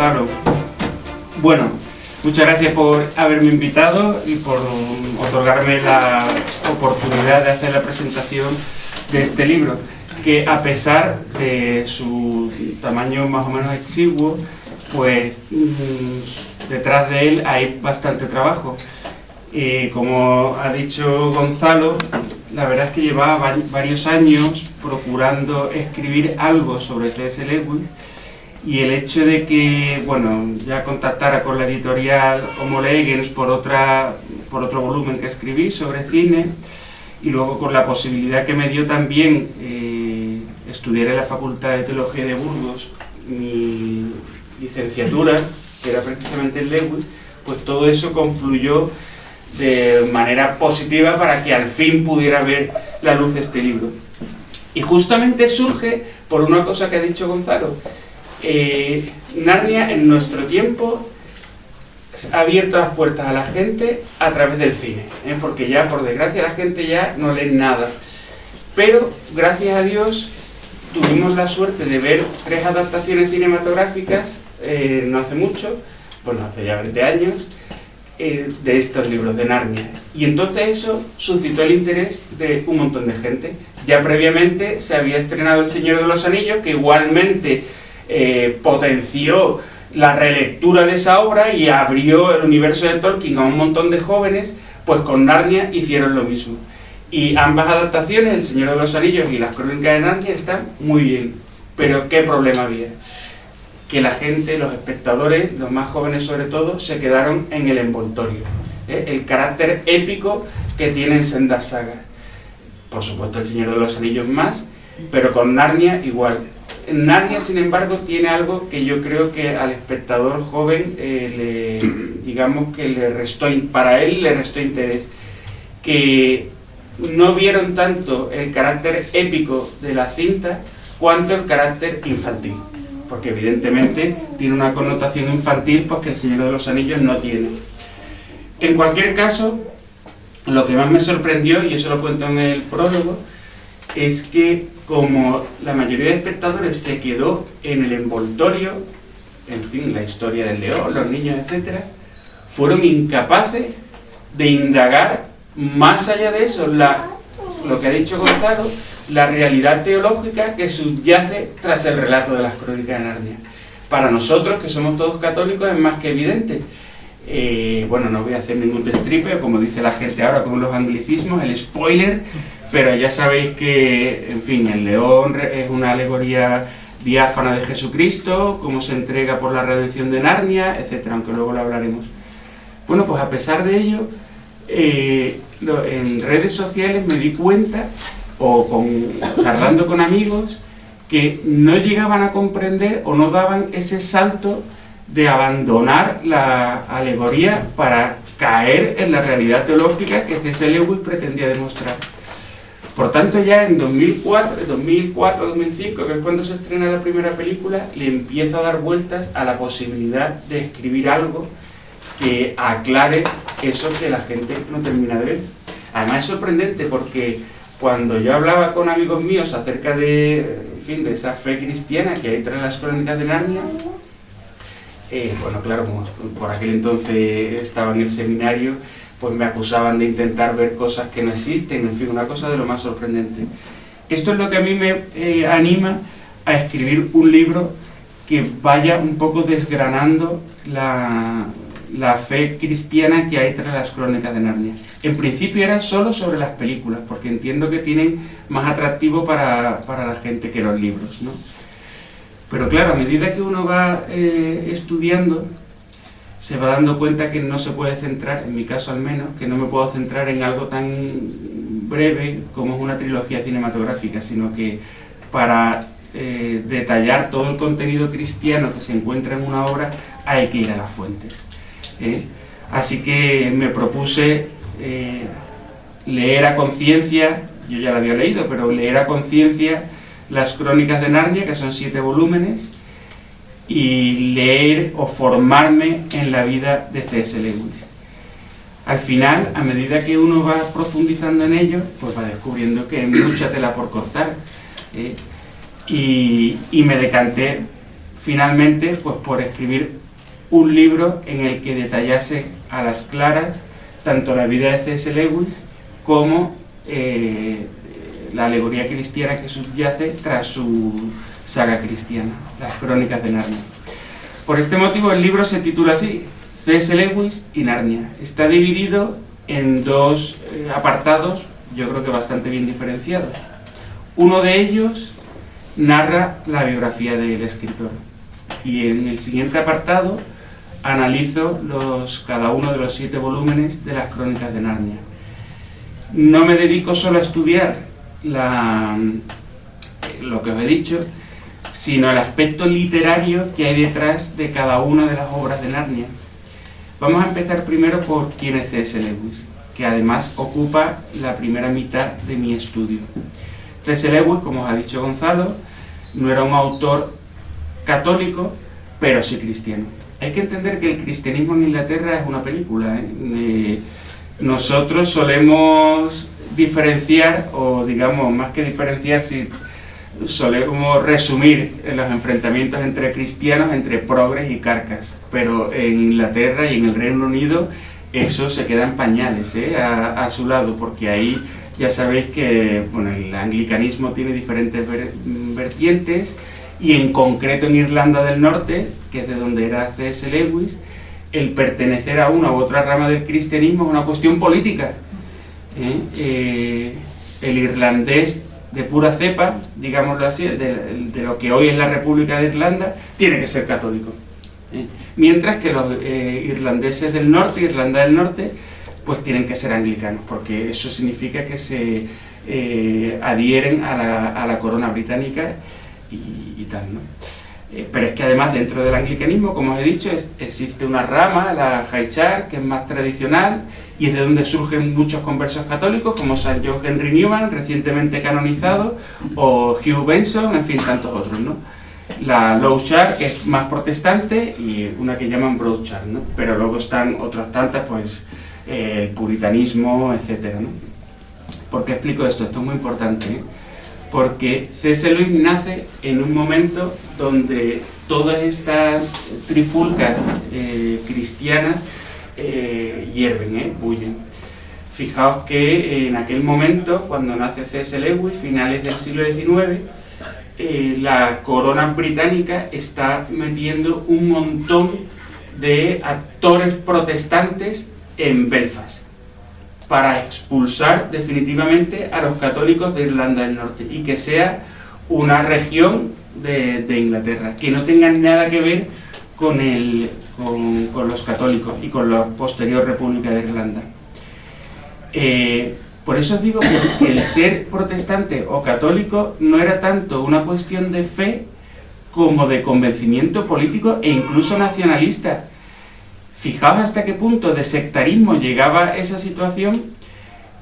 Gonzalo. Bueno, muchas gracias por haberme invitado y por otorgarme la oportunidad de hacer la presentación de este libro, que a pesar de su tamaño más o menos exiguo, pues detrás de él hay bastante trabajo. Como ha dicho Gonzalo, la verdad es que llevaba varios años procurando escribir algo sobre C.S. Lewis, y el hecho de que, bueno, ya contactara con la editorial Homo Legens por otro volumen que escribí sobre cine, y luego con la posibilidad que me dio también estudiar en la Facultad de Teología de Burgos mi licenciatura, que era precisamente en Lewis, pues todo eso confluyó de manera positiva para que al fin pudiera ver la luz este libro. Y justamente surge por una cosa que ha dicho Gonzalo. Narnia en nuestro tiempo ha abierto las puertas a la gente a través del cine, porque ya por desgracia la gente ya no lee nada, pero gracias a Dios tuvimos la suerte de ver 3 adaptaciones cinematográficas no hace mucho, bueno, hace ya 20 años, de estos libros de Narnia, y entonces eso suscitó el interés de un montón de gente. Ya previamente se había estrenado El Señor de los Anillos, que igualmente potenció la relectura de esa obra y abrió el universo de Tolkien a un montón de jóvenes. Pues con Narnia hicieron lo mismo, y ambas adaptaciones, El Señor de los Anillos y Las Crónicas de Narnia, están muy bien. Pero ¿qué problema había? Que la gente, los espectadores, los más jóvenes sobre todo, se quedaron en el envoltorio, el carácter épico que tienen sendas sagas. Por supuesto El Señor de los Anillos más, pero con Narnia igual. Narnia, sin embargo, tiene algo que yo creo que al espectador joven digamos que para él le restó interés, que no vieron tanto el carácter épico de la cinta cuanto el carácter infantil, porque evidentemente tiene una connotación infantil porque El Señor de los Anillos no tiene. En cualquier caso, lo que más me sorprendió, y eso lo cuento en el prólogo, es que como la mayoría de espectadores se quedó en el envoltorio, en fin, la historia del león, los niños, etc., fueron incapaces de indagar más allá de eso, lo que ha dicho Gonzalo, la realidad teológica que subyace tras el relato de las Crónicas de Narnia. Para nosotros, que somos todos católicos, es más que evidente. Bueno, no voy a hacer ningún destripe, como dice la gente ahora con los anglicismos, el spoiler, pero ya sabéis que, en fin, el león es una alegoría diáfana de Jesucristo, cómo se entrega por la redención de Narnia, etcétera, aunque luego lo hablaremos. Bueno, pues a pesar de ello, en redes sociales me di cuenta, charlando con amigos, que no llegaban a comprender o no daban ese salto de abandonar la alegoría para caer en la realidad teológica que C.S. Lewis pretendía demostrar. Por tanto, ya en 2004-2005, que es cuando se estrena la primera película, le empiezo a dar vueltas a la posibilidad de escribir algo que aclare eso que la gente no termina de ver. Además es sorprendente porque cuando yo hablaba con amigos míos acerca de esa fe cristiana que hay tras las Crónicas de Narnia, bueno, claro, como por aquel entonces estaba en el seminario, pues me acusaban de intentar ver cosas que no existen, en fin, una cosa de lo más sorprendente. Esto es lo que a mí me anima a escribir un libro que vaya un poco desgranando la fe cristiana que hay tras las Crónicas de Narnia. En principio era solo sobre las películas, porque entiendo que tienen más atractivo para la gente que los libros, ¿no? Pero claro, a medida que uno va estudiando, se va dando cuenta que no se puede centrar, en mi caso al menos, que no me puedo centrar en algo tan breve como es una trilogía cinematográfica, sino que para detallar todo el contenido cristiano que se encuentra en una obra hay que ir a las fuentes. Así que me propuse leer a conciencia, yo ya la había leído, pero leer a conciencia las Crónicas de Narnia, que son 7 volúmenes, y leer o formarme en la vida de C.S. Lewis. Al final, a medida que uno va profundizando en ello, pues va descubriendo que hay mucha tela por cortar, y me decanté finalmente pues por escribir un libro en el que detallase a las claras tanto la vida de C.S. Lewis como la alegoría cristiana que subyace tras su saga cristiana, las Crónicas de Narnia. Por este motivo el libro se titula así, C.S. Lewis y Narnia. Está dividido en dos apartados, yo creo que bastante bien diferenciados. Uno de ellos narra la biografía del escritor y en el siguiente apartado analizo cada uno de los 7 volúmenes de las Crónicas de Narnia. No me dedico solo a estudiar lo que os he dicho, sino el aspecto literario que hay detrás de cada una de las obras de Narnia. Vamos a empezar primero por quién es C.S. Lewis, que además ocupa la primera mitad de mi estudio. C.S. Lewis, como os ha dicho Gonzalo, no era un autor católico, pero sí cristiano. Hay que entender que el cristianismo en Inglaterra es una película, ¿eh? Nosotros solemos diferenciar, o digamos, más que diferenciar, si solemos resumir los enfrentamientos entre cristianos, entre progres y carcas, pero en Inglaterra y en el Reino Unido eso se queda en pañales, a su lado, porque ahí ya sabéis que bueno, el anglicanismo tiene diferentes vertientes, y en concreto en Irlanda del Norte, que es de donde era C.S. Lewis, el pertenecer a una u otra rama del cristianismo es una cuestión política. El irlandés de pura cepa, digámoslo así, de lo que hoy es la República de Irlanda, tiene que ser católico. Mientras que los irlandeses del norte, Irlanda del Norte, pues tienen que ser anglicanos, porque eso significa que se adhieren a la corona británica y tal, ¿no? Pero es que además dentro del anglicanismo, como os he dicho, existe una rama, la High Church, que es más tradicional y es de donde surgen muchos conversos católicos, como Sir John Henry Newman, recientemente canonizado, o Hugh Benson, en fin, tantos otros, ¿no? La Low Church, que es más protestante, y una que llaman Broad Church, ¿no? Pero luego están otras tantas, pues el puritanismo, etcétera, ¿no? ¿Por qué explico esto? Esto es muy importante, ¿eh? Porque C.S. Lewis nace en un momento donde todas estas trifulcas cristianas hierven, bullen. Fijaos que en aquel momento, cuando nace C.S. Lewis, finales del siglo XIX, la corona británica está metiendo un montón de actores protestantes en Belfast para expulsar definitivamente a los católicos de Irlanda del Norte y que sea una región de Inglaterra, que no tenga nada que ver con los católicos y con la posterior República de Irlanda. Por eso os digo que el ser protestante o católico no era tanto una cuestión de fe como de convencimiento político e incluso nacionalista. Fijaos hasta qué punto de sectarismo llegaba esa situación,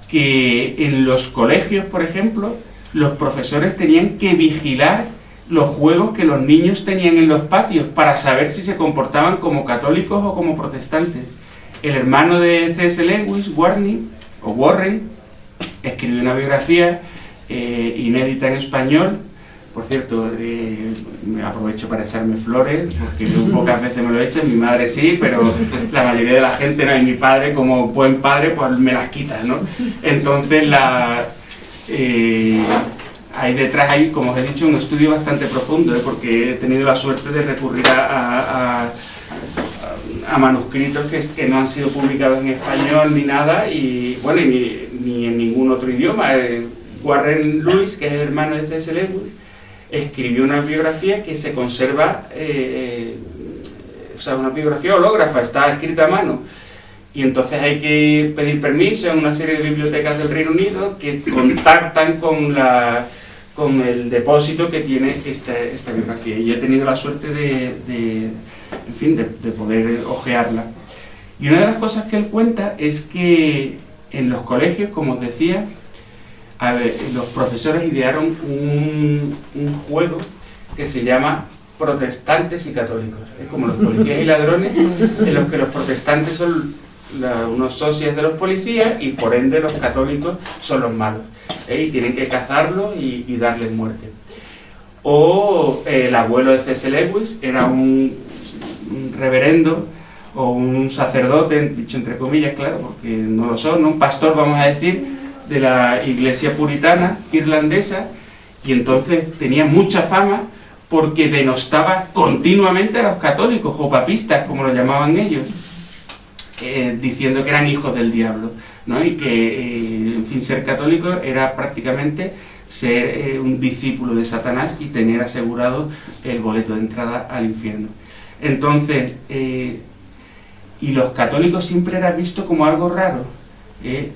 que en los colegios, por ejemplo, los profesores tenían que vigilar los juegos que los niños tenían en los patios para saber si se comportaban como católicos o como protestantes. El hermano de C.S. Lewis, Warren, escribió una biografía inédita en español. Por cierto, me aprovecho para echarme flores, porque yo pocas veces me lo he hecho, mi madre sí, pero la mayoría de la gente no, y mi padre, como buen padre, pues me las quita, ¿no? Entonces, hay detrás, como os he dicho, un estudio bastante profundo, porque he tenido la suerte de recurrir a manuscritos que no han sido publicados en español ni nada, y bueno, ni en ningún otro idioma. Warren Lewis, que es el hermano de C.S. Lewis, escribió una biografía que se conserva, o sea, una biografía hológrafa, está escrita a mano, y entonces hay que pedir permiso en una serie de bibliotecas del Reino Unido que contactan con el depósito que tiene esta biografía, y yo he tenido la suerte de poder hojearla. Y una de las cosas que él cuenta es que en los colegios, como os decía, los profesores idearon un juego que se llama Protestantes y Católicos. Es como los policías y ladrones, en los que los protestantes son unos socios de los policías y por ende los católicos son los malos. Y tienen que cazarlos y darles muerte. O el abuelo de C.S. Lewis era un reverendo o un sacerdote, dicho entre comillas, claro, porque no lo son, ¿no? Un pastor, vamos a decir, de la iglesia puritana irlandesa, y entonces tenía mucha fama porque denostaba continuamente a los católicos o papistas, como lo llamaban ellos, diciendo que eran hijos del diablo, ¿no? Y que, en fin, ser católico era prácticamente ser un discípulo de Satanás y tener asegurado el boleto de entrada al infierno. Entonces, y los católicos siempre era visto como algo raro.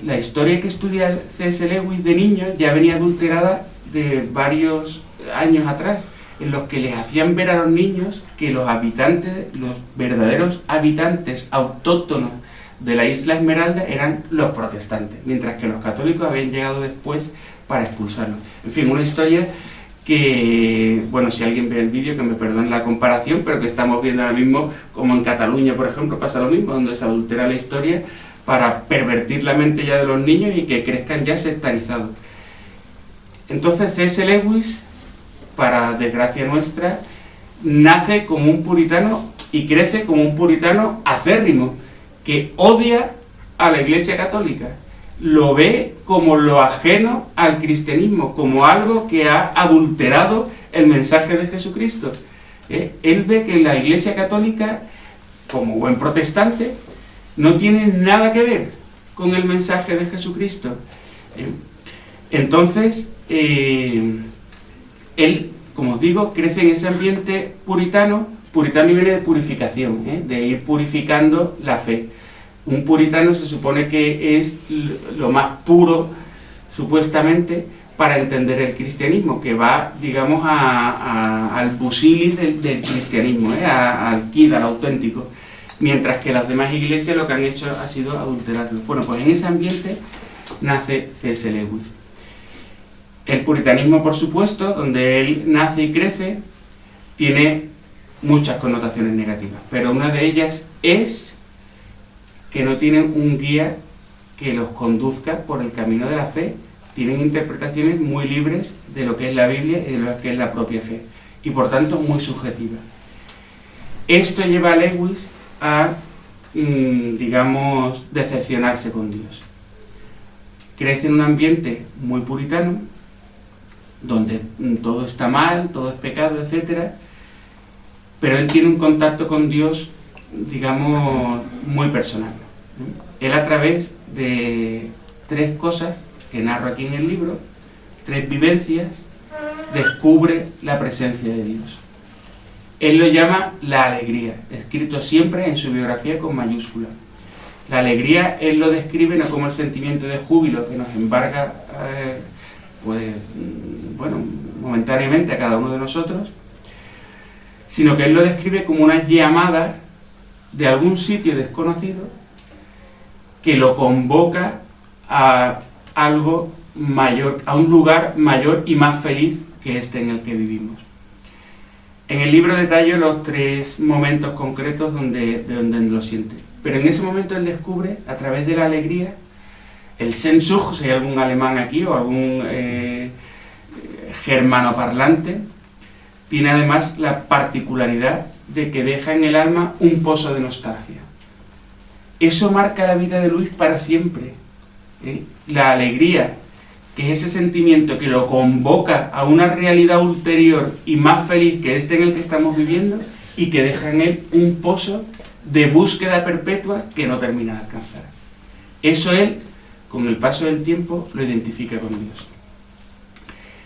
La historia que estudia C.S. Lewis de niño ya venía adulterada de varios años atrás, en los que les hacían ver a los niños que los habitantes, los verdaderos habitantes autóctonos de la isla Esmeralda eran los protestantes, mientras que los católicos habían llegado después para expulsarlos. En fin, una historia que, bueno, si alguien ve el vídeo, que me perdone la comparación, pero que estamos viendo ahora mismo, como en Cataluña, por ejemplo, pasa lo mismo, donde se adultera la historia para pervertir la mente ya de los niños y que crezcan ya sectarizados. Entonces C.S. Lewis, para desgracia nuestra, nace como un puritano y crece como un puritano acérrimo, que odia a la Iglesia Católica, lo ve como lo ajeno al cristianismo, como algo que ha adulterado el mensaje de Jesucristo. Él ve que la Iglesia Católica, como buen protestante, no tiene nada que ver con el mensaje de Jesucristo. Entonces, él, como os digo, crece en ese ambiente puritano. Puritano viene de purificación, de ir purificando la fe. Un puritano se supone que es lo más puro, supuestamente, para entender el cristianismo, que va, digamos, al busilis del cristianismo, al kid, al auténtico. Mientras que las demás iglesias lo que han hecho ha sido adulterarlo. Bueno, pues en ese ambiente nace C.S. Lewis. El puritanismo, por supuesto, donde él nace y crece, tiene muchas connotaciones negativas, pero una de ellas es que no tienen un guía que los conduzca por el camino de la fe. Tienen interpretaciones muy libres de lo que es la Biblia y de lo que es la propia fe, y por tanto muy subjetivas. Esto lleva a Lewis a, digamos, decepcionarse con Dios. Crece en un ambiente muy puritano, donde todo está mal, todo es pecado, etc. Pero él tiene un contacto con Dios, digamos, muy personal. Él, a través de 3 cosas que narro aquí en el libro, 3 vivencias, descubre la presencia de Dios. Él lo llama la alegría, escrito siempre en su biografía con mayúscula. La alegría él lo describe no como el sentimiento de júbilo que nos embarga, bueno, momentáneamente a cada uno de nosotros, sino que él lo describe como una llamada de algún sitio desconocido que lo convoca a algo mayor, a un lugar mayor y más feliz que este en el que vivimos. En el libro detallo los 3 momentos concretos donde lo siente, pero en ese momento él descubre, a través de la alegría, el Sehnsucht, si hay algún alemán aquí o algún germanoparlante, tiene además la particularidad de que deja en el alma un pozo de nostalgia. Eso marca la vida de Luis para siempre. La alegría, que es ese sentimiento que lo convoca a una realidad ulterior y más feliz que este en el que estamos viviendo, y que deja en él un pozo de búsqueda perpetua que no termina de alcanzar. Eso él, con el paso del tiempo, lo identifica con Dios.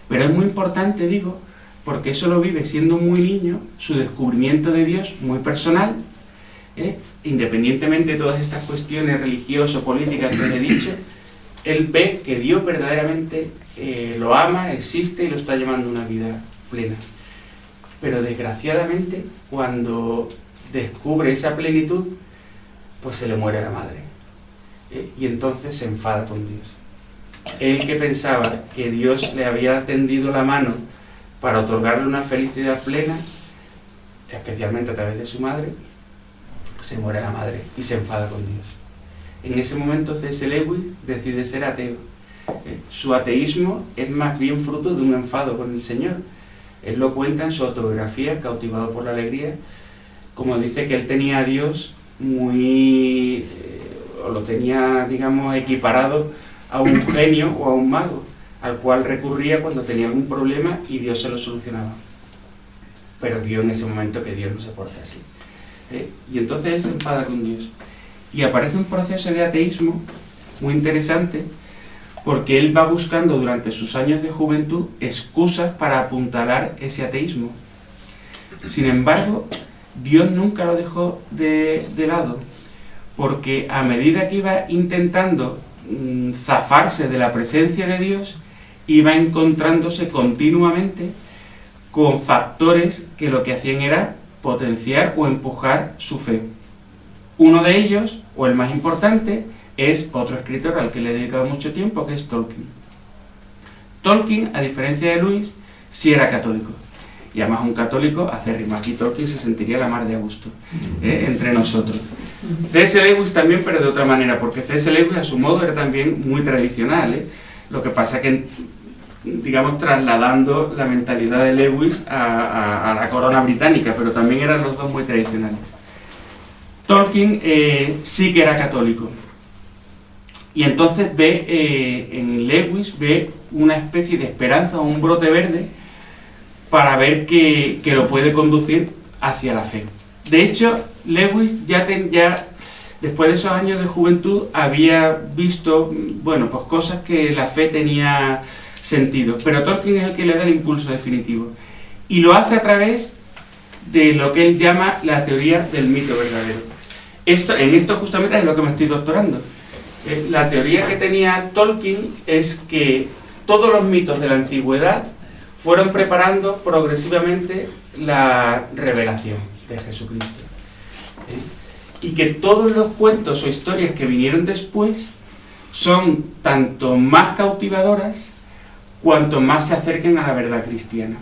Pero es muy importante, digo, porque eso lo vive siendo muy niño, su descubrimiento de Dios muy personal, independientemente de todas estas cuestiones religiosas, políticas que os he dicho. Él ve que Dios verdaderamente lo ama, existe y lo está llevando a una vida plena. Pero desgraciadamente, cuando descubre esa plenitud, pues se le muere la madre. Y entonces se enfada con Dios. Él, que pensaba que Dios le había tendido la mano para otorgarle una felicidad plena, especialmente a través de su madre, se muere la madre y se enfada con Dios. En ese momento C.S. Lewis decide ser ateo. Su ateísmo es más bien fruto de un enfado con el Señor. Él lo cuenta en su autobiografía, Cautivado por la alegría, como dice que él tenía a Dios muy, o lo tenía, digamos, equiparado a un genio o a un mago, al cual recurría cuando tenía algún problema y Dios se lo solucionaba. Pero vio en ese momento que Dios no se porta así. Y entonces él se enfada con Dios. Y aparece un proceso de ateísmo muy interesante, porque él va buscando durante sus años de juventud excusas para apuntalar ese ateísmo. Sin embargo, Dios nunca lo dejó de lado, porque a medida que iba intentando zafarse de la presencia de Dios, iba encontrándose continuamente con factores que lo que hacían era potenciar o empujar su fe. Uno de ellos, o el más importante, es otro escritor al que le he dedicado mucho tiempo, que es Tolkien. Tolkien, a diferencia de Lewis, sí era católico. Y además un católico acérrimo. Aquí Tolkien se sentiría la mar de a gusto entre nosotros. C.S. Lewis también, pero de otra manera, porque C.S. Lewis a su modo era también muy tradicional. Lo que pasa que, digamos, trasladando la mentalidad de Lewis a la corona británica, pero también eran los dos muy tradicionales. Tolkien sí que era católico. Y entonces ve en Lewis ve una especie de esperanza o un brote verde para ver que lo puede conducir hacia la fe. De hecho, Lewis ya después de esos años de juventud había visto, bueno, pues cosas que la fe tenía sentido, pero Tolkien es el que le da el impulso definitivo. Y lo hace a través de lo que él llama la teoría del mito verdadero. En esto justamente es lo que me estoy doctorando. La teoría que tenía Tolkien es que todos los mitos de la antigüedad fueron preparando progresivamente la revelación de Jesucristo. Y que todos los cuentos o historias que vinieron después son tanto más cautivadoras cuanto más se acerquen a la verdad cristiana.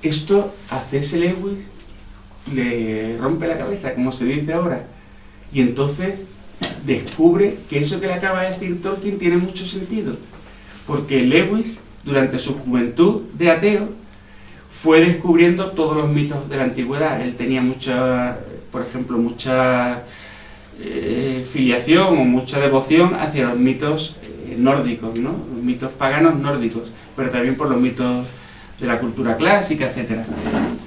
Esto a C.S. Lewis le rompe la cabeza, como se dice ahora, y entonces descubre que eso que le acaba de decir Tolkien tiene mucho sentido, porque Lewis, durante su juventud de ateo, fue descubriendo todos los mitos de la antigüedad. Él tenía mucha, por ejemplo, mucha filiación o mucha devoción hacia los mitos nórdicos, ¿no? Los mitos paganos nórdicos, pero también por los mitos de la cultura clásica, etc.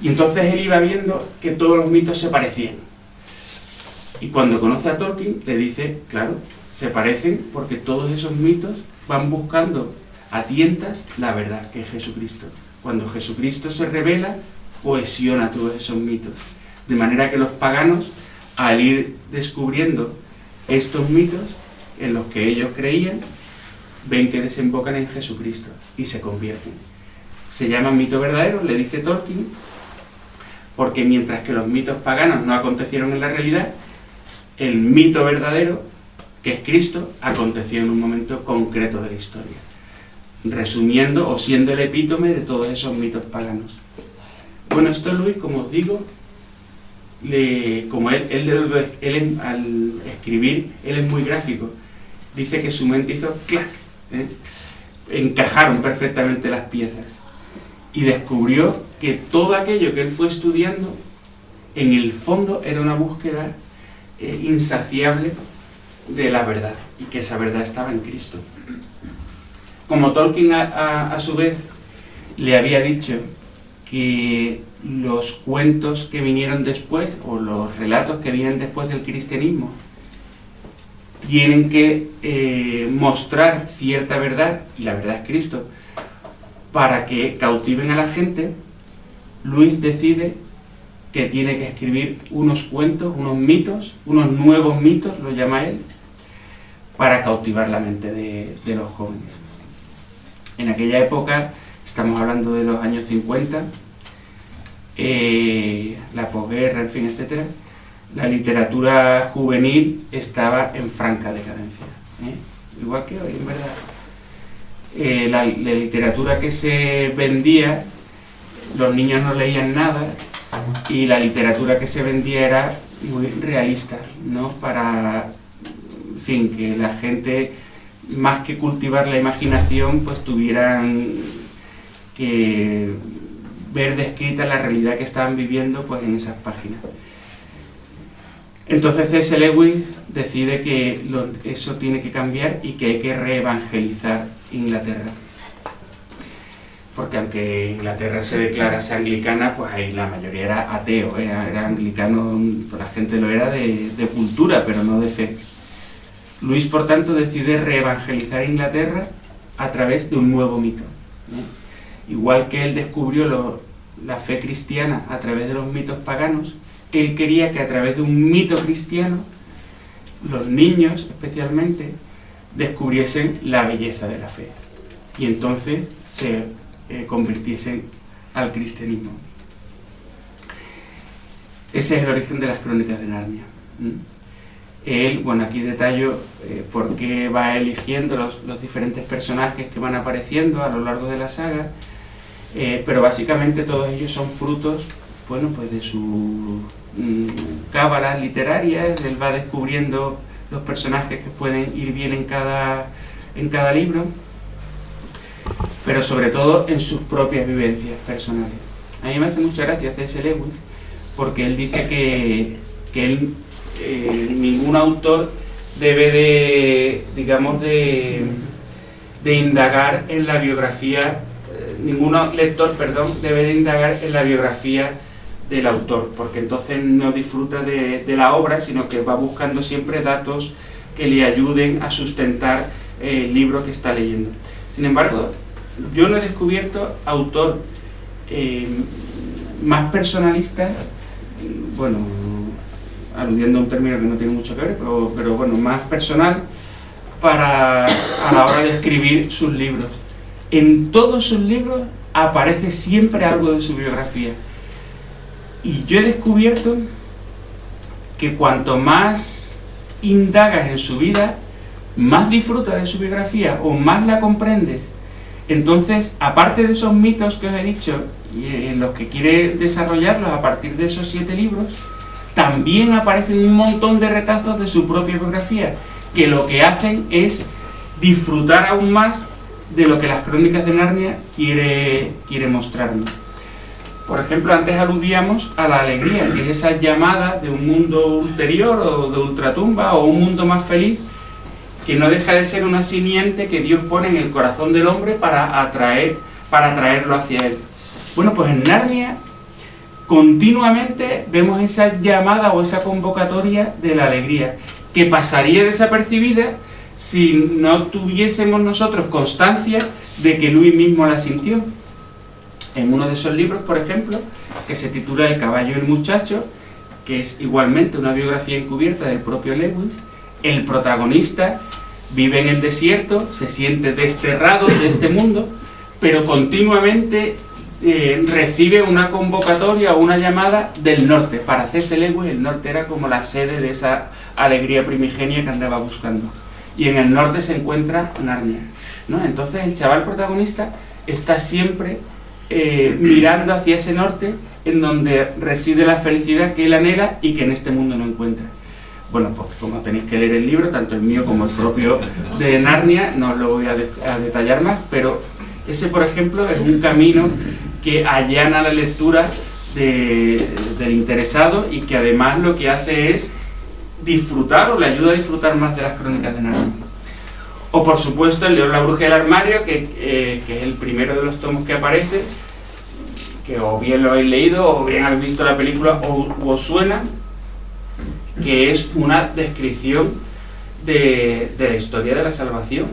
Y entonces él iba viendo que todos los mitos se parecían. Y cuando conoce a Tolkien, le dice, claro, se parecen porque todos esos mitos van buscando a tientas la verdad, que es Jesucristo. Cuando Jesucristo se revela, cohesiona todos esos mitos. De manera que los paganos, al ir descubriendo estos mitos en los que ellos creían, ven que desembocan en Jesucristo y se convierten. Se llaman mitos verdaderos, le dice Tolkien, porque mientras que los mitos paganos no acontecieron en la realidad, el mito verdadero, que es Cristo, aconteció en un momento concreto de la historia, resumiendo o siendo el epítome de todos esos mitos paganos. Bueno, esto Luis, como os digo, como él al escribir, él es muy gráfico. Dice que su mente hizo clac, encajaron perfectamente las piezas y descubrió que todo aquello que él fue estudiando, en el fondo era una búsqueda insaciable de la verdad, y que esa verdad estaba en Cristo. Como Tolkien a su vez le había dicho que los cuentos que vinieron después, o los relatos que vienen después del cristianismo, tienen que mostrar cierta verdad, y la verdad es Cristo, para que cautiven a la gente, Luis decide que tiene que escribir unos cuentos, unos mitos, unos nuevos mitos, lo llama él, para cautivar la mente de los jóvenes. En aquella época, estamos hablando de los años 50, la posguerra, en fin, etc., la literatura juvenil estaba en franca decadencia, igual que hoy, en verdad. La literatura que se vendía, los niños no leían nada, y la literatura que se vendía era muy realista, ¿no? Para, en fin, que la gente, más que cultivar la imaginación, pues tuvieran que ver descrita la realidad que estaban viviendo pues en esas páginas. Entonces C.S. Lewis decide que eso tiene que cambiar y que hay que reevangelizar Inglaterra. Porque aunque Inglaterra se declarase anglicana, pues ahí la mayoría era ateo, era anglicano, la gente lo era de cultura, pero no de fe. Luis, por tanto, decide reevangelizar Inglaterra a través de un nuevo mito. Igual que él descubrió la fe cristiana a través de los mitos paganos, él quería que a través de un mito cristiano, los niños especialmente, descubriesen la belleza de la fe. Y entonces se convirtiesen al cristianismo. Ese es el origen de las Crónicas de Narnia. Él, bueno, aquí detallo por qué va eligiendo los diferentes personajes que van apareciendo a lo largo de la saga, pero básicamente todos ellos son frutos, bueno, pues de su cábala literaria. Él va descubriendo los personajes que pueden ir bien en cada libro, pero sobre todo en sus propias vivencias personales. A mí me hace mucha gracia C.S. Lewis, porque él dice que él, ningún autor debe de, digamos, de indagar en la biografía, ningún lector, perdón, debe de indagar en la biografía del autor, porque entonces no disfruta de la obra, sino que va buscando siempre datos que le ayuden a sustentar el libro que está leyendo. Sin embargo, yo no he descubierto autor más personalista, bueno, aludiendo a un término que no tiene mucho que ver, pero bueno, más personal a la hora de escribir sus libros. En todos sus libros aparece siempre algo de su biografía. Y yo he descubierto que cuanto más indagas en su vida, más disfrutas de su biografía o más la comprendes. Entonces, aparte de esos mitos que os he dicho, y en los que quiere desarrollarlos a partir de esos 7 libros, también aparecen un montón de retazos de su propia biografía, que lo que hacen es disfrutar aún más de lo que las Crónicas de Narnia quiere mostrarnos. Por ejemplo, antes aludíamos a la alegría, que es esa llamada de un mundo ulterior o de ultratumba o un mundo más feliz, que no deja de ser una simiente que Dios pone en el corazón del hombre para atraerlo hacia él. Bueno, pues en Narnia continuamente vemos esa llamada o esa convocatoria de la alegría, que pasaría desapercibida si no tuviésemos nosotros constancia de que Luis mismo la sintió. En uno de esos libros, por ejemplo, que se titula El caballo y el muchacho, que es igualmente una biografía encubierta del propio Lewis, el protagonista vive en el desierto, se siente desterrado de este mundo, pero continuamente recibe una convocatoria o una llamada del norte. Para C.S. Lewis el norte era como la sede de esa alegría primigenia que andaba buscando. Y en el norte se encuentra Narnia, ¿no? Entonces el chaval protagonista está siempre mirando hacia ese norte, en donde reside la felicidad que él anhela y que en este mundo no encuentra. Bueno, pues como tenéis que leer el libro, tanto el mío como el propio de Narnia, no os lo voy a detallar más, pero ese, por ejemplo, es un camino que allana la lectura del interesado y que además lo que hace es disfrutar o le ayuda a disfrutar más de las Crónicas de Narnia. O por supuesto El león, la bruja y el armario, que es el primero de los tomos que aparece, que o bien lo habéis leído o bien habéis visto la película o os suena, que es una descripción de la historia de la salvación.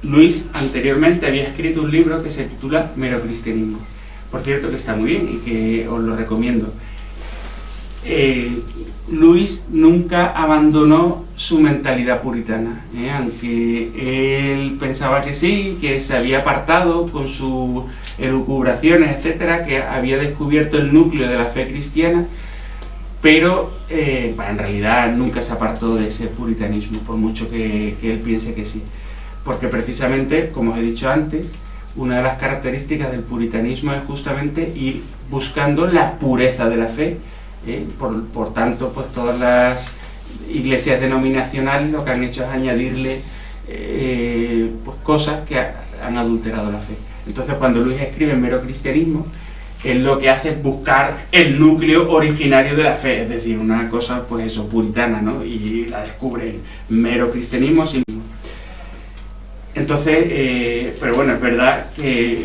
Luis anteriormente había escrito un libro que se titula Mero Cristianismo, por cierto que está muy bien y que os lo recomiendo. Luis nunca abandonó su mentalidad puritana, aunque él pensaba que sí, que se había apartado con sus elucubraciones, etcétera, que había descubierto el núcleo de la fe cristiana, pero en realidad nunca se apartó de ese puritanismo, por mucho que él piense que sí, porque precisamente, como os he dicho antes, una de las características del puritanismo es justamente ir buscando la pureza de la fe. Por tanto, pues todas las iglesias denominacionales lo que han hecho es añadirle pues cosas que han adulterado la fe. Entonces cuando Luis escribe Mero Cristianismo, él lo que hace es buscar el núcleo originario de la fe, es decir, una cosa pues eso, puritana, ¿no? Y la descubre el Mero Cristianismo. Entonces, pero bueno, es verdad que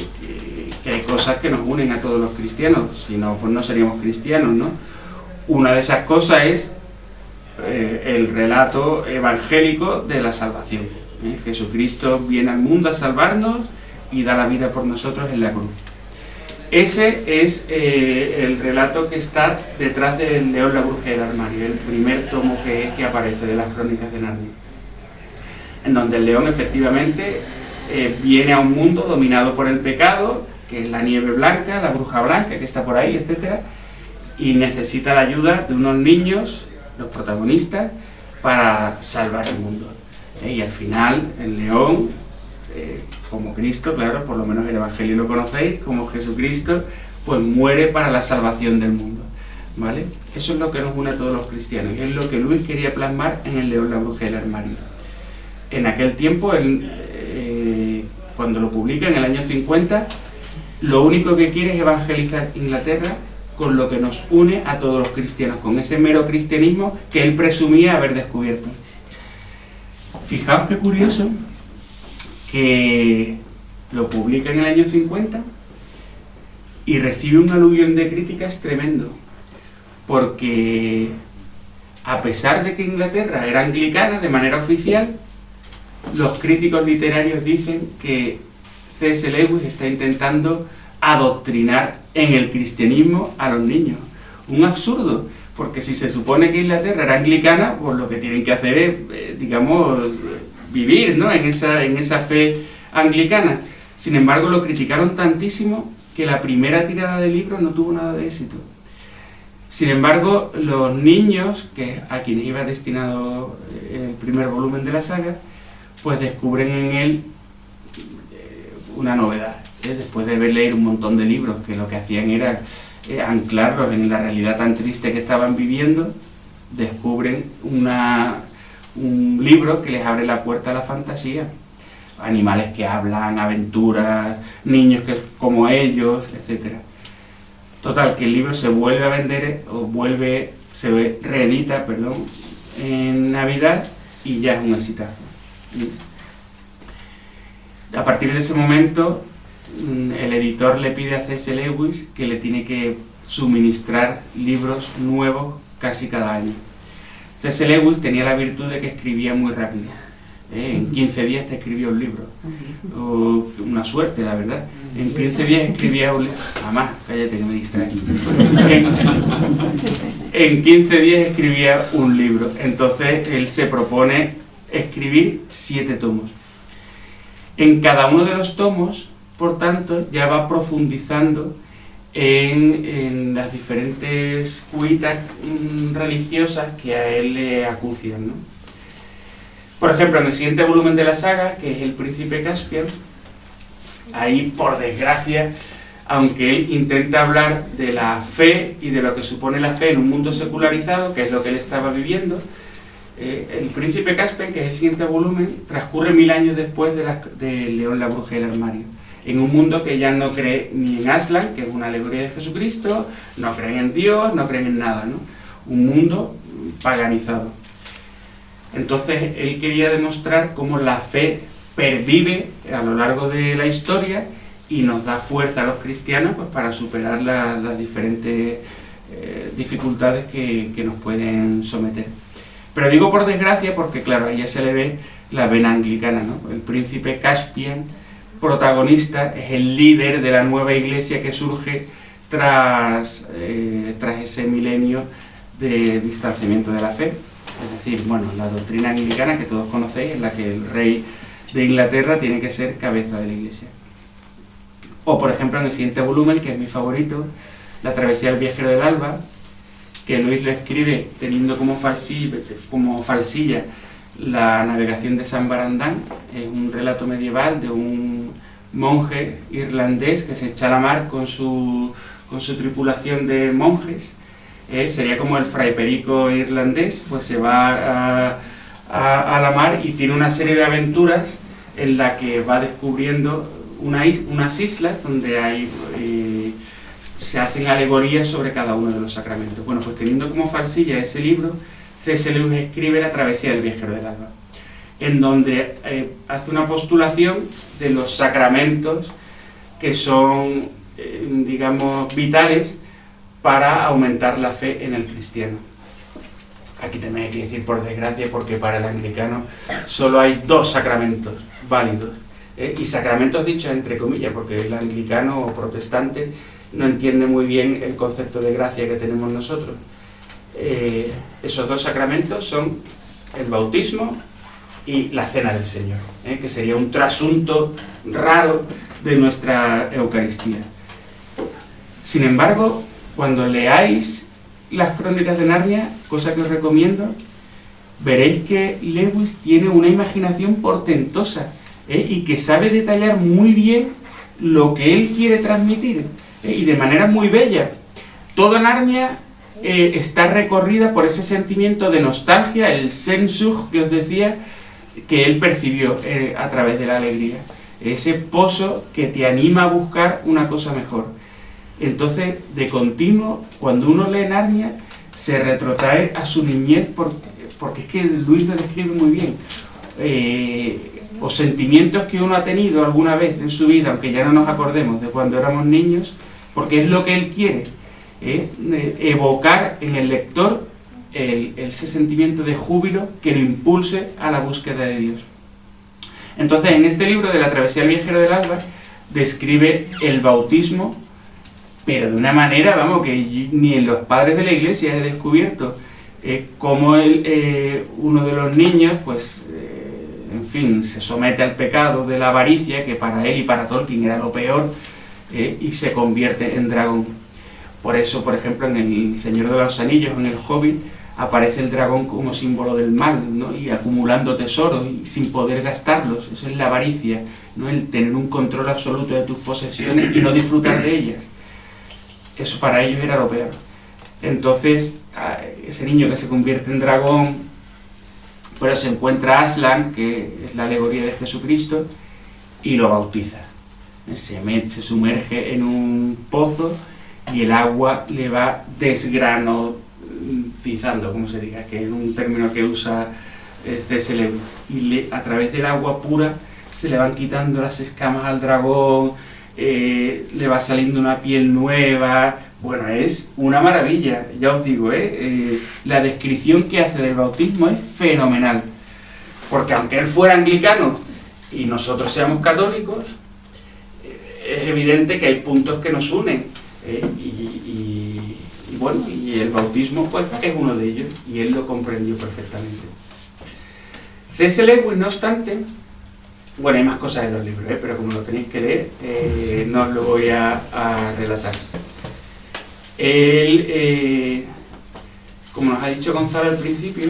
hay cosas que nos unen a todos los cristianos, si no, pues no seríamos cristianos, ¿no? Una de esas cosas es el relato evangélico de la salvación. Jesucristo viene al mundo a salvarnos y da la vida por nosotros en la cruz. Ese es el relato que está detrás del León, la bruja y el armario, el primer tomo que aparece de las Crónicas de Narnia, en donde el león efectivamente viene a un mundo dominado por el pecado, que es la nieve blanca, la bruja blanca que está por ahí, etc. Y necesita la ayuda de unos niños, los protagonistas, para salvar el mundo. Y al final el león, como Cristo, claro, por lo menos el Evangelio lo conocéis, como Jesucristo, pues muere para la salvación del mundo, ¿vale? Eso es lo que nos une a todos los cristianos, y es lo que Luis quería plasmar en el León, la bruja y el armario. En aquel tiempo, cuando lo publica en el año 50, lo único que quiere es evangelizar Inglaterra con lo que nos une a todos los cristianos, con ese mero cristianismo que él presumía haber descubierto. Fijaos qué curioso que lo publica en el año 50 y recibe un aluvión de críticas tremendo, porque a pesar de que Inglaterra era anglicana de manera oficial, los críticos literarios dicen que C.S. Lewis está intentando adoctrinar en el cristianismo a los niños. Un absurdo, porque si se supone que Inglaterra era anglicana, pues lo que tienen que hacer es, digamos, vivir, ¿no?, en esa fe anglicana. Sin embargo, lo criticaron tantísimo que la primera tirada de libros no tuvo nada de éxito. Sin embargo, los niños, que a quienes iba destinado el primer volumen de la saga, pues descubren en él una novedad. Después de haber leído un montón de libros que lo que hacían era anclarlos en la realidad tan triste que estaban viviendo, descubren un libro que les abre la puerta a la fantasía. Animales que hablan, aventuras, niños que como ellos, etc. Total, que el libro se vuelve a vender, se reedita, en Navidad, y ya es un exitazo. A partir de ese momento, el editor le pide a C.S. Lewis que le tiene que suministrar libros nuevos casi cada año. C.S. Lewis tenía la virtud de que escribía muy rápido. En 15 días te escribía un libro. Una suerte, la verdad. En 15 días escribía un libro. Mamá, cállate que me distrae. En 15 días escribía un libro. Entonces él se propone escribir 7 tomos. En cada uno de los tomos, por tanto, ya va profundizando en las diferentes cuitas religiosas que a él le acucian, ¿no? Por ejemplo, en el siguiente volumen de la saga, que es El Príncipe Caspian, ahí, por desgracia, aunque él intenta hablar de la fe y de lo que supone la fe en un mundo secularizado, que es lo que él estaba viviendo, El Príncipe Caspian, que es el siguiente volumen, transcurre 1000 años después de León, la bruja y el armario, en un mundo que ya no cree ni en Aslan, que es una alegoría de Jesucristo, no creen en Dios, no creen en nada, ¿no? Un mundo paganizado. Entonces él quería demostrar cómo la fe pervive a lo largo de la historia y nos da fuerza a los cristianos, pues, para superar las diferentes dificultades que nos pueden someter. Pero digo por desgracia porque, claro, ahí ya se le ve la vena anglicana, ¿no? El príncipe Caspian, protagonista, es el líder de la nueva iglesia que surge tras ese milenio de distanciamiento de la fe. Es decir, bueno, la doctrina anglicana que todos conocéis, en la que el rey de Inglaterra tiene que ser cabeza de la iglesia. O, por ejemplo, en el siguiente volumen, que es mi favorito, La travesía del viajero del alba, que Luis lo escribe teniendo como falsilla la navegación de San Barandán. Es un relato medieval de un monje irlandés que se echa a la mar con su tripulación de monjes. Sería como el fray Perico irlandés, pues se va a la mar y tiene una serie de aventuras en la que va descubriendo unas islas donde hay, se hacen alegorías sobre cada uno de los sacramentos. Bueno, pues teniendo como falsilla ese libro, C.S. Lewis escribe La travesía del viajero del alba, en donde hace una postulación de los sacramentos que son, digamos, vitales para aumentar la fe en el cristiano. Aquí también hay que decir, por desgracia, porque para el anglicano solo hay 2 sacramentos válidos, y sacramentos dichos entre comillas, porque el anglicano o protestante no entiende muy bien el concepto de gracia que tenemos nosotros. Esos 2 sacramentos son el bautismo y la cena del Señor, que sería un trasunto raro de nuestra Eucaristía. Sin embargo, cuando leáis las Crónicas de Narnia, cosa que os recomiendo, veréis que Lewis tiene una imaginación portentosa, y que sabe detallar muy bien lo que él quiere transmitir, y de manera muy bella. Toda Narnia está recorrida por ese sentimiento de nostalgia, el Sehnsucht que os decía, que él percibió a través de la alegría, ese pozo que te anima a buscar una cosa mejor. Entonces, de continuo, cuando uno lee Narnia, se retrotrae a su niñez, porque es que Luis lo describe muy bien, o sentimientos que uno ha tenido alguna vez en su vida, aunque ya no nos acordemos de cuando éramos niños, porque es lo que él quiere, evocar en el lector ese sentimiento de júbilo que lo impulse a la búsqueda de Dios. Entonces, en este libro de La travesía del viajero del alba, describe el bautismo, pero de una manera, vamos, que ni en los padres de la Iglesia he descubierto cómo uno de los niños, pues, en fin, se somete al pecado de la avaricia, que para él y para Tolkien era lo peor, y se convierte en dragón. Por eso, por ejemplo, en El Señor de los Anillos, en El Hobbit, aparece el dragón como símbolo del mal, ¿no? Y acumulando tesoros y sin poder gastarlos. Eso es la avaricia, ¿no? El tener un control absoluto de tus posesiones y no disfrutar de ellas. Eso para ellos era lo peor. Entonces, ese niño que se convierte en dragón, pero se encuentra a Aslan, que es la alegoría de Jesucristo, y lo bautiza. Se sumerge en un pozo y el agua le va desgranocizando, como se diga, que es un término que usa C.S. Lewis. Y a través del agua pura se le van quitando las escamas al dragón, le va saliendo una piel nueva. Bueno, es una maravilla, ya os digo, la descripción que hace del bautismo es fenomenal, porque aunque él fuera anglicano y nosotros seamos católicos, es evidente que hay puntos que nos unen, y bueno, y el bautismo pues es uno de ellos, y él lo comprendió perfectamente. C.S. Lewis, no obstante, bueno, hay más cosas en los libros, pero como lo tenéis que leer, no os lo voy a relatar. Él, como nos ha dicho Gonzalo al principio,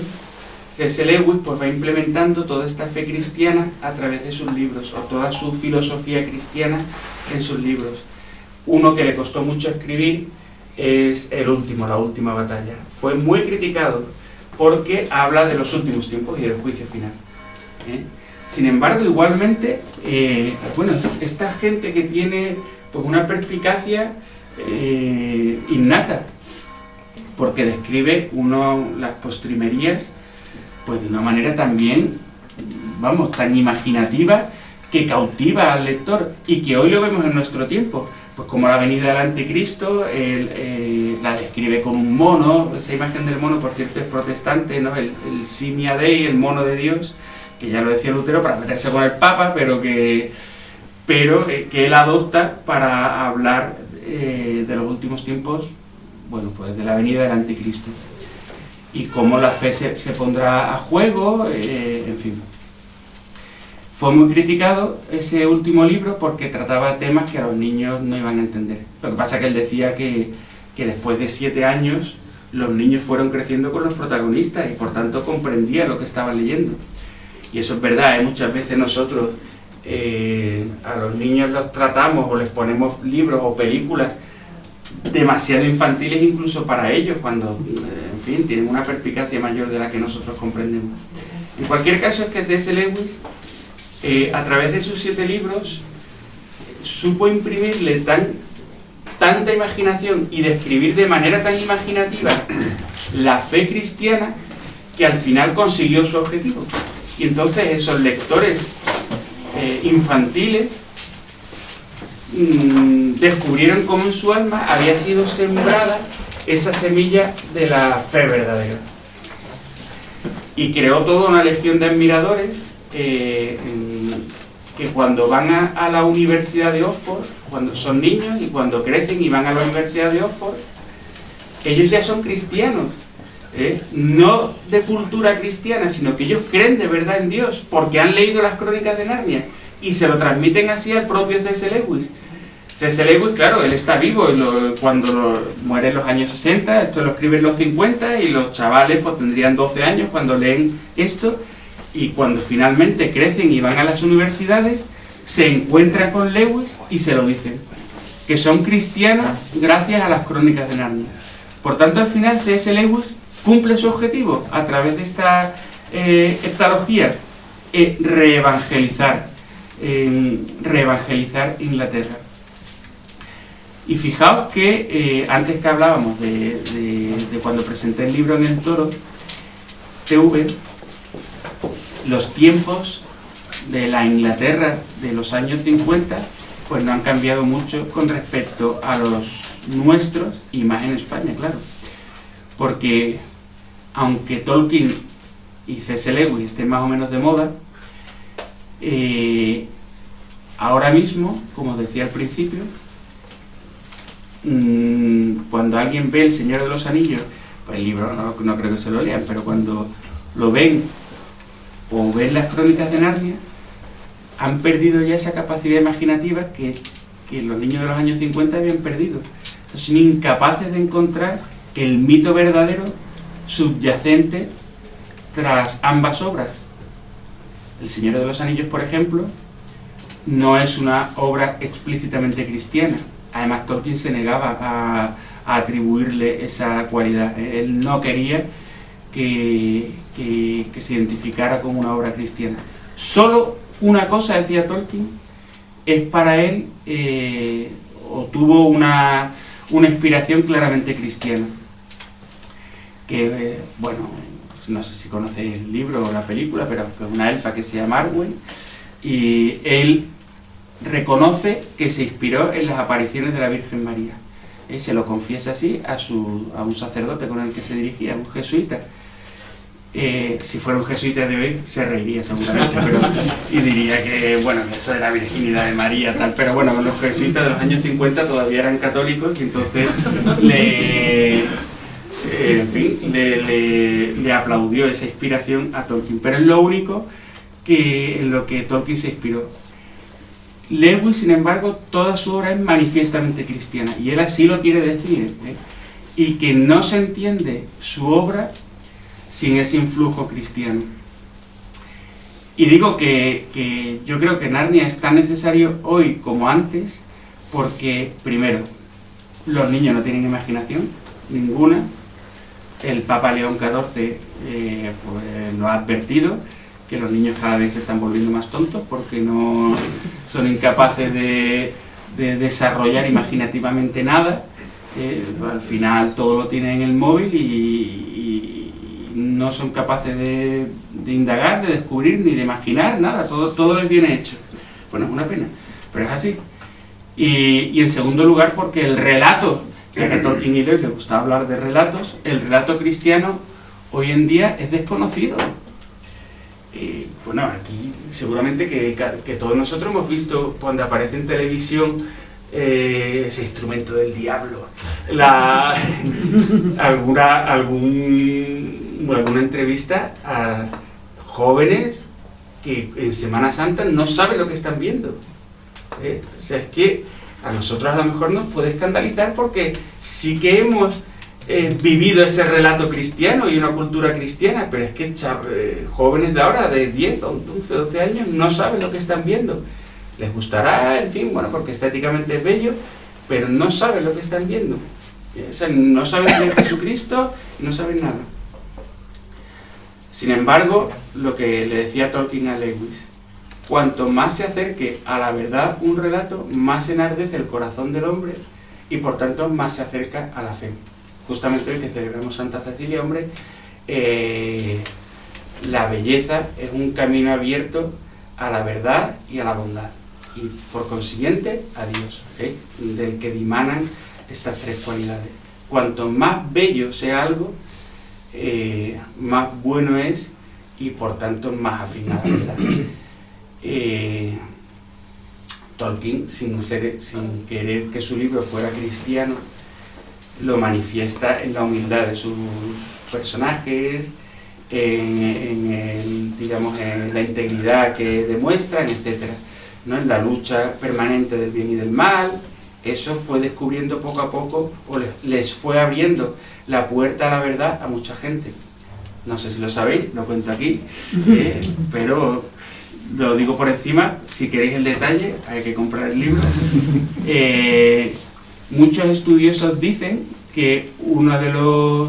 C.S. Lewis pues va implementando toda esta fe cristiana a través de sus libros, o toda su filosofía cristiana en sus libros. Uno que le costó mucho escribir es La última batalla. Fue muy criticado porque habla de los últimos tiempos y del juicio final. Sin embargo, igualmente, bueno, esta gente que tiene pues una perspicacia innata, porque describe las postrimerías pues de una manera también, vamos, tan imaginativa, que cautiva al lector, y que hoy lo vemos en nuestro tiempo, pues como la venida del anticristo. La describe con un mono. Esa imagen del mono, por cierto, es protestante, ¿no? El simia Dei, el mono de Dios, que ya lo decía Lutero para meterse con el Papa, pero que él adopta para hablar de los últimos tiempos, bueno, pues de la venida del anticristo, y cómo la fe se pondrá a juego, en fin. Fue muy criticado ese último libro porque trataba temas que a los niños no iban a entender. Lo que pasa es que él decía que después de 7 años los niños fueron creciendo con los protagonistas y por tanto comprendía lo que estaban leyendo. Y eso es verdad, muchas veces nosotros a los niños los tratamos o les ponemos libros o películas demasiado infantiles incluso para ellos, cuando, en fin, tienen una perspicacia mayor de la que nosotros comprendemos. En cualquier caso, es que C.S. Lewis a través de sus 7 libros, supo imprimirle tanta imaginación y describir de manera tan imaginativa la fe cristiana, que al final consiguió su objetivo. Y entonces esos lectores infantiles descubrieron cómo en su alma había sido sembrada esa semilla de la fe verdadera. Y creó toda una legión de admiradores que cuando van a la Universidad de Oxford, cuando son niños y cuando crecen y van a la Universidad de Oxford, ellos ya son cristianos, no de cultura cristiana, sino que ellos creen de verdad en Dios, porque han leído las Crónicas de Narnia y se lo transmiten así al propio C.S. Lewis. C.S. Lewis, claro, él está vivo cuando muere en los años 60, esto lo escribe en los 50 y los chavales pues tendrían 12 años cuando leen esto, y cuando finalmente crecen y van a las universidades se encuentran con Lewis y se lo dicen, que son cristianos gracias a las Crónicas de Narnia. Por tanto, al final C.S. Lewis cumple su objetivo a través de esta heptalogía, reevangelizar Inglaterra. Y fijaos que antes que hablábamos de cuando presenté el libro en el Toro TV, los tiempos de la Inglaterra de los años 50 pues no han cambiado mucho con respecto a los nuestros, y más en España, claro, porque aunque Tolkien y C.S. Lewis estén más o menos de moda, ahora mismo, como decía al principio, cuando alguien ve El Señor de los Anillos, pues el libro no creo que se lo lean, pero cuando lo ven o ven las Crónicas de Narnia, han perdido ya esa capacidad imaginativa que los niños de los años 50 habían perdido. Entonces, son incapaces de encontrar el mito verdadero subyacente tras ambas obras. El Señor de los Anillos, por ejemplo, no es una obra explícitamente cristiana. Además, Tolkien se negaba a atribuirle esa cualidad. Él no quería que se identificara como una obra cristiana. Solo una cosa, decía Tolkien, es para él, o tuvo una inspiración claramente cristiana. Que, bueno, no sé si conocéis el libro o la película, pero es una elfa que se llama Arwen, y él reconoce que se inspiró en las apariciones de la Virgen María. Se lo confiesa así a un sacerdote con el que se dirigía, un jesuita. Si fuera un jesuita de hoy se reiría seguramente, y diría que, bueno, eso de la virginidad de María, tal, pero bueno, los jesuitas de los años 50 todavía eran católicos y entonces le aplaudió esa inspiración a Tolkien, pero es lo único en lo que Tolkien se inspiró. Lewis, sin embargo, toda su obra es manifiestamente cristiana, y él así lo quiere decir, y que no se entiende su obra sin ese influjo cristiano. Y digo que yo creo que Narnia es tan necesario hoy como antes, porque, primero, los niños no tienen imaginación ninguna. El Papa León XIV pues, lo ha advertido, que los niños cada vez se están volviendo más tontos porque no son incapaces de desarrollar imaginativamente nada. Al final todo lo tienen en el móvil y no son capaces de indagar, de descubrir ni de imaginar nada, todo les viene hecho. Bueno, es una pena, pero es así. Y en segundo lugar, porque el relato, ya que a Tolkien y Lewis les gustaba hablar de relatos, el relato cristiano hoy en día es desconocido. Bueno, aquí seguramente que todos nosotros hemos visto cuando aparece en televisión ese instrumento del diablo, alguna entrevista a jóvenes que en Semana Santa no saben lo que están viendo. O sea, es que a nosotros a lo mejor nos puede escandalizar porque sí que hemos vivido ese relato cristiano y una cultura cristiana, pero es que jóvenes de ahora, de 10, 11, 12 años, no saben lo que están viendo. Les gustará, en fin, bueno, porque estéticamente es bello, pero no saben lo que están viendo. O sea, no saben quién es Jesucristo y no saben nada. Sin embargo, lo que le decía Tolkien a Lewis, cuanto más se acerque a la verdad un relato, más enardece el corazón del hombre y por tanto más se acerca a la fe. Justamente hoy que celebramos Santa Cecilia, hombre, la belleza es un camino abierto a la verdad y a la bondad, y por consiguiente a Dios, del que dimanan estas tres cualidades. Cuanto más bello sea algo, más bueno es y por tanto más afín a la verdad. Tolkien, sin querer que su libro fuera cristiano, lo manifiesta en la humildad de sus personajes, en la integridad que demuestran, etc., ¿no? En la lucha permanente del bien y del mal. Eso fue descubriendo poco a poco, o les fue abriendo la puerta a la verdad a mucha gente. No sé si lo sabéis, lo cuento aquí, pero lo digo por encima. Si queréis el detalle, hay que comprar el libro. Muchos estudiosos dicen que uno de los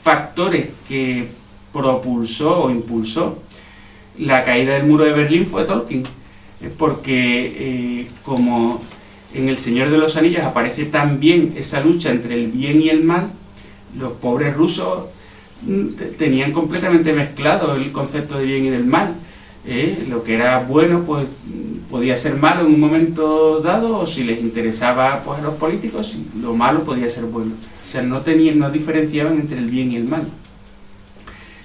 factores que propulsó o impulsó la caída del muro de Berlín fue Tolkien, porque como en El Señor de los Anillos aparece también esa lucha entre el bien y el mal, los pobres rusos tenían completamente mezclado el concepto de bien y del mal. Lo que era bueno pues podía ser malo en un momento dado, o si les interesaba pues a los políticos, lo malo podía ser bueno. O sea, no diferenciaban entre el bien y el mal.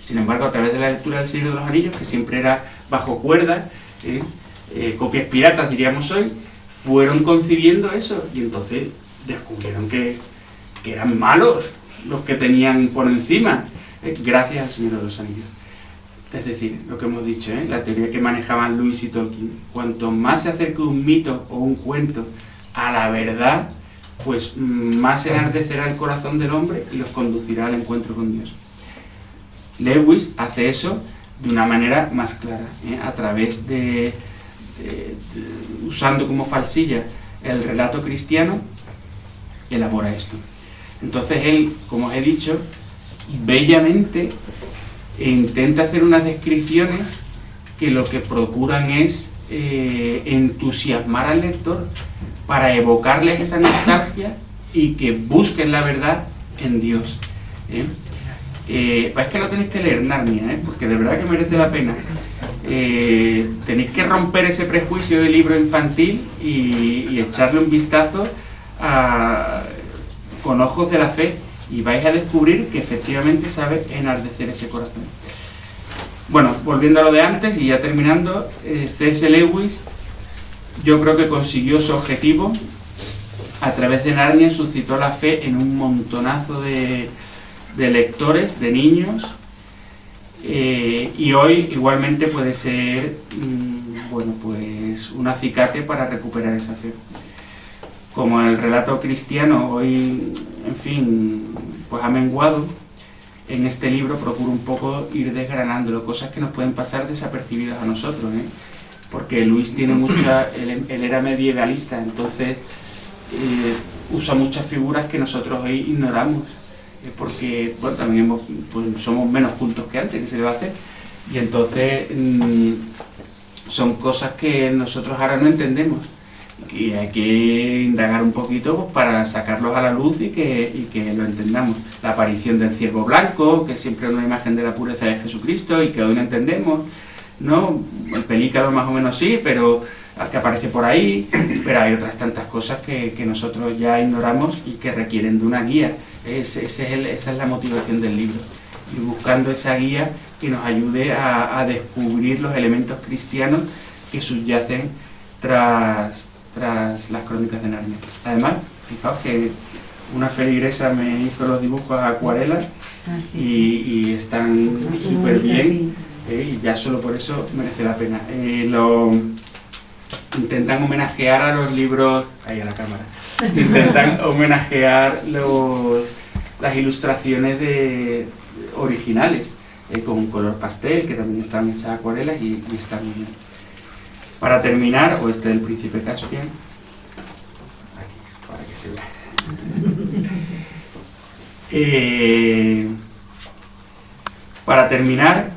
Sin embargo, a través de la lectura del Señor de los Anillos, que siempre era bajo cuerda, copias piratas diríamos hoy, fueron concibiendo eso, y entonces descubrieron que eran malos los que tenían por encima, gracias al Señor de los Anillos. Es decir, lo que hemos dicho, la teoría que manejaban Lewis y Tolkien: cuanto más se acerque un mito o un cuento a la verdad, pues más enardecerá el corazón del hombre y los conducirá al encuentro con Dios. Lewis hace eso de una manera más clara, a través de usando como falsilla el relato cristiano, elabora esto. Entonces él, como os he dicho, bellamente intenta hacer unas descripciones que lo que procuran es entusiasmar al lector para evocarles esa nostalgia y que busquen la verdad en Dios. Es que lo tenéis que leer, Narnia, porque de verdad que merece la pena. Tenéis que romper ese prejuicio de libro infantil y echarle un vistazo con ojos de la fe, y vais a descubrir que efectivamente sabe enardecer ese corazón. Bueno, volviendo a lo de antes y ya terminando, C.S. Lewis yo creo que consiguió su objetivo. A través de Narnia suscitó la fe en un montonazo de lectores, de niños, y hoy igualmente puede ser pues un acicate para recuperar esa fe. Como el relato cristiano hoy, en fin, pues ha menguado, en este libro procuro un poco ir desgranándolo, cosas que nos pueden pasar desapercibidas a nosotros, porque Luis tiene él era medievalista, entonces usa muchas figuras que nosotros hoy ignoramos, porque bueno, también pues somos menos cultos que antes, que se le va a hacer, y entonces son cosas que nosotros ahora no entendemos, y hay que indagar un poquito pues, para sacarlos a la luz y que lo entendamos. La aparición del ciervo blanco, que siempre es una imagen de la pureza de Jesucristo y que hoy no entendemos, ¿no? El pelícano más o menos sí, pero que aparece por ahí, pero hay otras tantas cosas que nosotros ya ignoramos y que requieren de una guía. Esa es la motivación del libro, y buscando esa guía que nos ayude a descubrir los elementos cristianos que subyacen tras las crónicas de Narnia. Además, fijaos que una feligresa me hizo los dibujos a acuarela y están súper bien, y ya solo por eso merece la pena. Intentan homenajear a los libros, ahí a la cámara, intentan homenajear las ilustraciones originales, con color pastel, que también están hechas a acuarelas y están muy bien. Para terminar, o del Príncipe Caspian, aquí, para que se vea. Para terminar,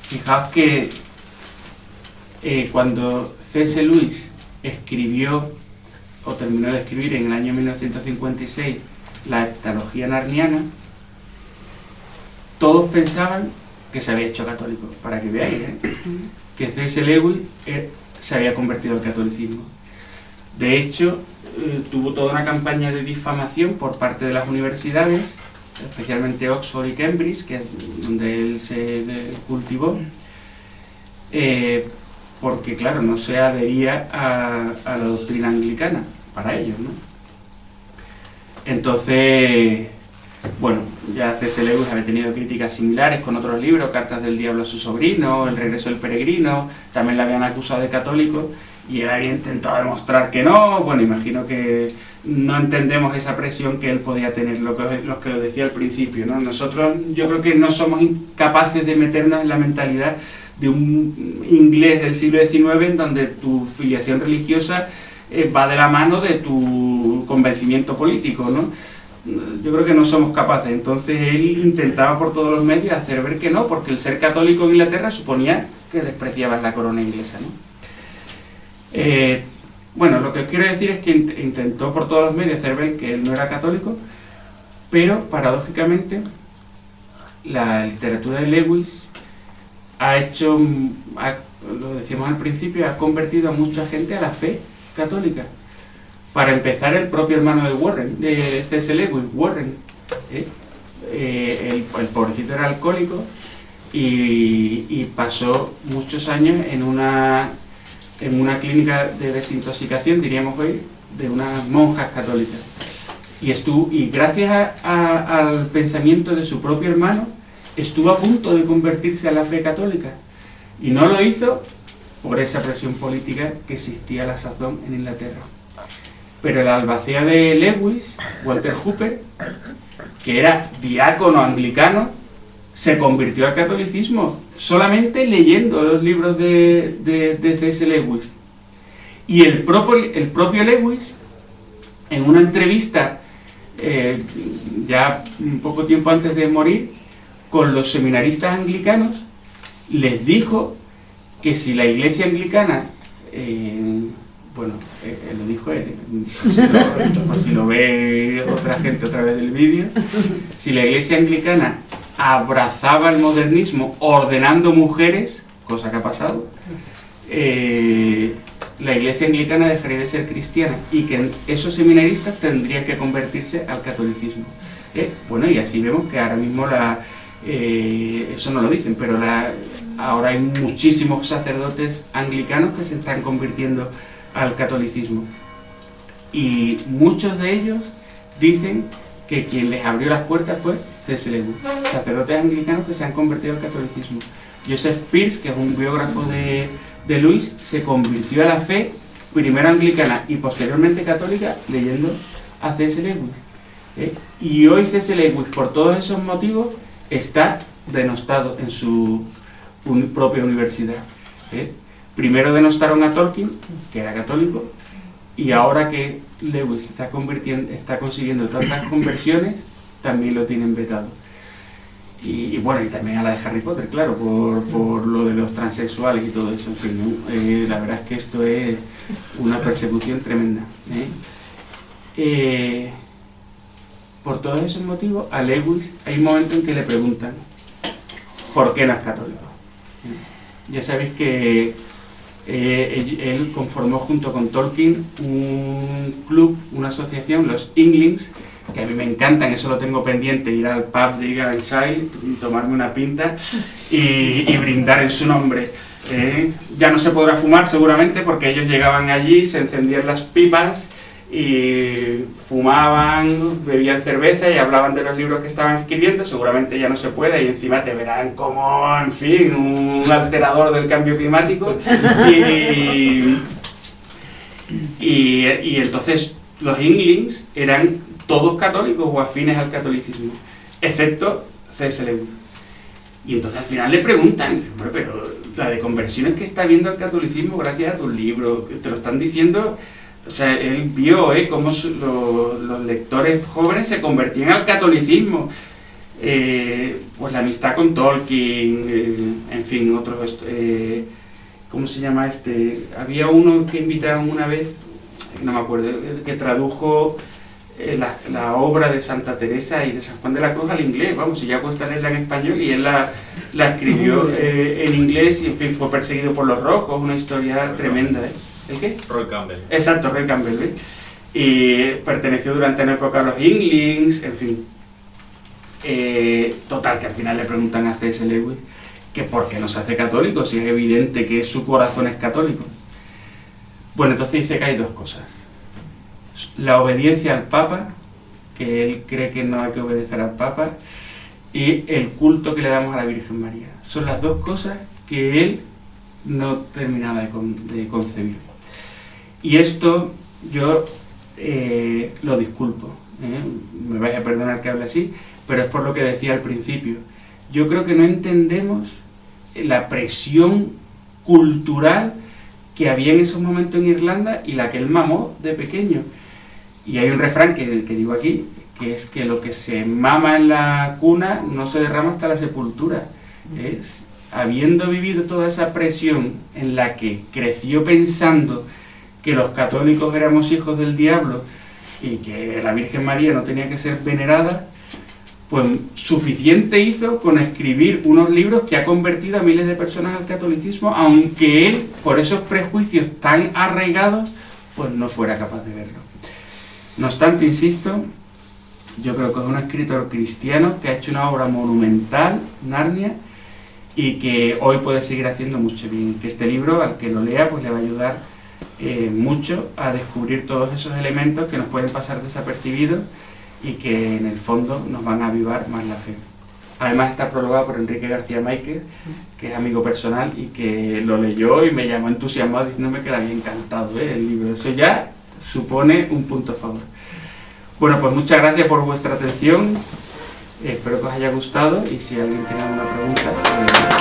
fijaos que cuando C.S. Lewis escribió, o terminó de escribir en el año 1956, la heptalogía narniana, todos pensaban que se había hecho católico, para que veáis, que C.S. Lewis se había convertido al catolicismo. De hecho, tuvo toda una campaña de difamación por parte de las universidades, especialmente Oxford y Cambridge, que es donde él se cultivó, porque claro, no se adhería a la doctrina anglicana para ellos, ¿no? Entonces, bueno, ya C.S. Lewis había tenido críticas similares con otros libros, Cartas del Diablo a su sobrino, El regreso del peregrino, también le habían acusado de católico y él había intentado demostrar que no. Bueno, imagino que no entendemos esa presión que él podía tener, lo que os decía al principio, ¿no? Nosotros, yo creo que no somos incapaces de meternos en la mentalidad de un inglés del siglo XIX en donde tu filiación religiosa va de la mano de tu convencimiento político, ¿no? Yo creo que no somos capaces. Entonces él intentaba por todos los medios hacer ver que no, porque el ser católico en Inglaterra suponía que despreciabas la corona inglesa, ¿no? Bueno, lo que os quiero decir es que intentó por todos los medios hacer ver que él no era católico, pero paradójicamente la literatura de Lewis ha hecho, lo decíamos al principio, ha convertido a mucha gente a la fe católica. Para empezar, el propio hermano de Warren, de C.S. Lewis, Warren, el pobrecito era alcohólico y pasó muchos años en una clínica de desintoxicación, diríamos hoy, de unas monjas católicas. Y gracias al pensamiento de su propio hermano, estuvo a punto de convertirse a la fe católica. Y no lo hizo por esa presión política que existía a la sazón en Inglaterra. Pero el albacea de Lewis, Walter Hooper, que era diácono anglicano, se convirtió al catolicismo solamente leyendo los libros de C.S. Lewis. Y el propio Lewis, en una entrevista ya un poco tiempo antes de morir, con los seminaristas anglicanos, les dijo que si la iglesia anglicana, bueno, lo dijo él, por si lo ve otra gente a través del vídeo, si la iglesia anglicana abrazaba el modernismo ordenando mujeres, cosa que ha pasado, la iglesia anglicana dejaría de ser cristiana y que esos seminaristas tendrían que convertirse al catolicismo. Bueno, y así vemos que ahora mismo eso no lo dicen, pero ahora hay muchísimos sacerdotes anglicanos que se están convirtiendo al catolicismo. Y muchos de ellos dicen que quien les abrió las puertas fue C.S. Lewis, sacerdotes anglicanos que se han convertido al catolicismo. Joseph Pearce, que es un biógrafo de Lewis, se convirtió a la fe, primero anglicana y posteriormente católica, leyendo a C.S. Lewis. Y hoy C.S. Lewis, por todos esos motivos, está denostado en su propia universidad. Primero denostaron a Tolkien, que era católico, y ahora que Lewis está consiguiendo tantas conversiones, también lo tienen vetado. Y bueno, y también a la de Harry Potter, claro, por lo de los transexuales y todo eso, en fin, ¿no? La verdad es que esto es una persecución tremenda. Por todos esos motivos, a Lewis hay un momento en que le preguntan ¿por qué no es católico? Ya sabéis que él conformó junto con Tolkien un club, una asociación, los Inklings, que a mí me encantan, eso lo tengo pendiente, ir al pub de Eagle and Child, tomarme una pinta y brindar en su nombre. Ya no se podrá fumar seguramente porque ellos llegaban allí, se encendían las pipas y fumaban, bebían cerveza y hablaban de los libros que estaban escribiendo. Seguramente ya no se puede y encima te verán como, en fin, un alterador del cambio climático. Y entonces los Inklings eran todos católicos o afines al catolicismo, excepto C.S. Lewis. Y entonces al final le preguntan, pero la de conversiones que está viendo al catolicismo gracias a tus libros, te lo están diciendo. O sea, él vio cómo los lectores jóvenes se convertían al catolicismo. Pues la amistad con Tolkien, en fin, otros ¿cómo se llama este? Había uno que invitaron una vez, no me acuerdo, que tradujo la obra de Santa Teresa y de San Juan de la Cruz al inglés, vamos, y ya cuesta leerla en español, y él la escribió en inglés y, en fin, fue perseguido por los rojos, una historia tremenda, ¿eh? ¿El qué? Roy Campbell. Exacto, Roy Campbell, ¿eh? Y perteneció durante una época a los Inklings, en fin. Total, que al final le preguntan a C.S. Lewis que por qué no se hace católico, si es evidente que su corazón es católico. Bueno, entonces dice que hay dos cosas. La obediencia al Papa, que él cree que no hay que obedecer al Papa, y el culto que le damos a la Virgen María. Son las dos cosas que él no terminaba de concebir. Y esto yo lo disculpo, me vais a perdonar que hable así, pero es por lo que decía al principio. Yo creo que no entendemos la presión cultural que había en esos momentos en Irlanda y la que él mamó de pequeño. Y hay un refrán que digo aquí, que es que lo que se mama en la cuna no se derrama hasta la sepultura. Habiendo vivido toda esa presión en la que creció pensando que los católicos éramos hijos del diablo y que la Virgen María no tenía que ser venerada, pues suficiente hizo con escribir unos libros que ha convertido a miles de personas al catolicismo, aunque él, por esos prejuicios tan arraigados, pues no fuera capaz de verlo. No obstante, insisto, yo creo que es un escritor cristiano que ha hecho una obra monumental, Narnia, y que hoy puede seguir haciendo mucho bien. Que este libro, al que lo lea, pues le va a ayudar mucho a descubrir todos esos elementos que nos pueden pasar desapercibidos y que en el fondo nos van a avivar más la fe. Además está prologado por Enrique García Máquez, que es amigo personal y que lo leyó y me llamó entusiasmado diciéndome que le había encantado el libro. Eso ya supone un punto a favor. Bueno, pues muchas gracias por vuestra atención, espero que os haya gustado y si alguien tiene alguna pregunta...